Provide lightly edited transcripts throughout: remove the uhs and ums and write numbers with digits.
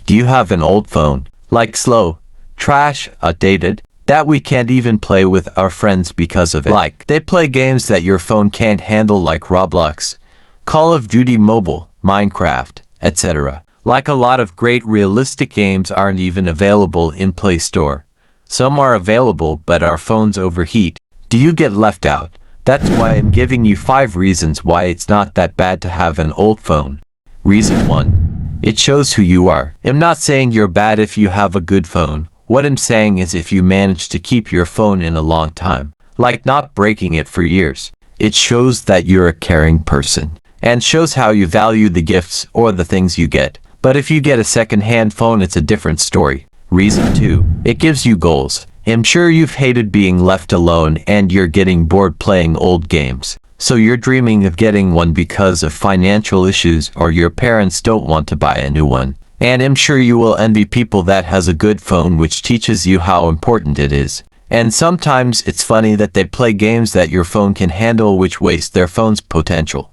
Do you have an old phone? Like slow, trash, outdated, that we can't even play with our friends because of it? Like, they play games that your phone can't handle like Roblox, Call of Duty Mobile, Minecraft, etc. Like a lot of great realistic games aren't even available in Play Store. Some are available but our phones overheat. Do you get left out? That's why I'm giving you 5 reasons why it's not that bad to have an old phone. Reason 1. It shows who you are. I'm not saying you're bad if you have a good phone. What I'm saying is if you manage to keep your phone in a long time, like not breaking it for years, it shows that you're a caring person and shows how you value the gifts or the things you get. But if you get a second-hand phone, it's a different story. Reason 2. It gives you goals. I'm sure you've hated being left alone and you're getting bored playing old games. So you're dreaming of getting one because of financial issues or your parents don't want to buy a new one. And I'm sure you will envy people that has a good phone which teaches you how important it is. And sometimes it's funny that they play games that your phone can handle which waste their phone's potential.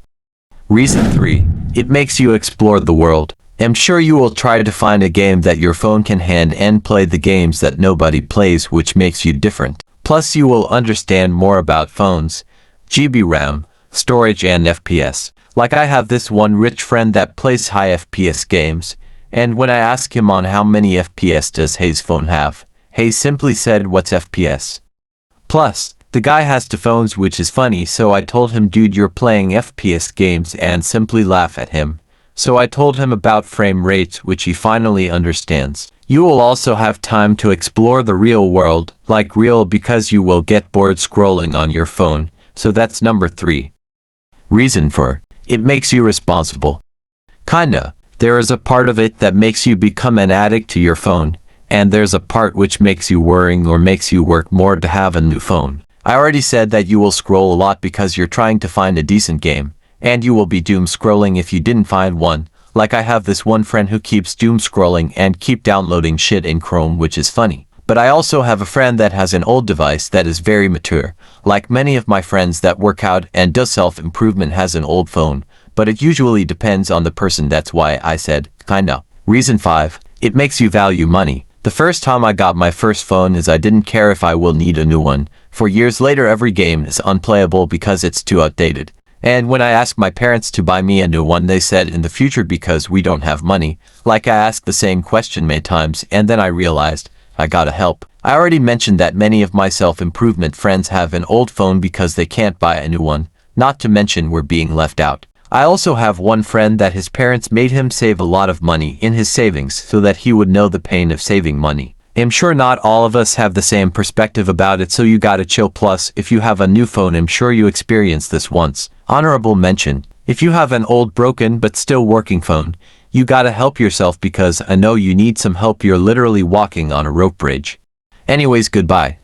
Reason 3. It makes you explore the world. I'm sure you will try to find a game that your phone can handle and play the games that nobody plays which makes you different. Plus you will understand more about phones, GB RAM, storage and FPS. Like I have this one rich friend that plays high FPS games. And when I asked him on how many FPS does his phone have, he simply said, "What's FPS?" Plus, the guy has 2 phones which is funny, so I told him, "Dude, you're playing FPS games," and simply laugh at him. So I told him about frame rates which he finally understands. You will also have time to explore the real world, like real, because you will get bored scrolling on your phone. So that's number 3. Reason 4. It makes you responsible. Kinda. There is a part of it that makes you become an addict to your phone, and there's a part which makes you worrying or makes you work more to have a new phone. I already said that you will scroll a lot because you're trying to find a decent game, and you will be doom scrolling if you didn't find one. Like I have this one friend who keeps doom scrolling and keep downloading shit in Chrome, which is funny. But I also have a friend that has an old device that is very mature. Like many of my friends that work out and does self-improvement has an old phone. But it usually depends on the person. That's why I said, kinda. Reason 5. It makes you value money. The first time I got my first phone is I didn't care if I will need a new one. For years later every game is unplayable because it's too outdated. And when I asked my parents to buy me a new one, they said in the future because we don't have money. Like I asked the same question many times and then I realized I gotta help. I already mentioned that many of my self-improvement friends have an old phone because they can't buy a new one. Not to mention we're being left out. I also have one friend that his parents made him save a lot of money in his savings so that he would know the pain of saving money. I'm sure not all of us have the same perspective about it, so you gotta chill. Plus, if you have a new phone, I'm sure you experienced this once. Honorable mention. If you have an old broken but still working phone, you gotta help yourself because I know you need some help. You're literally walking on a rope bridge. Anyways, goodbye.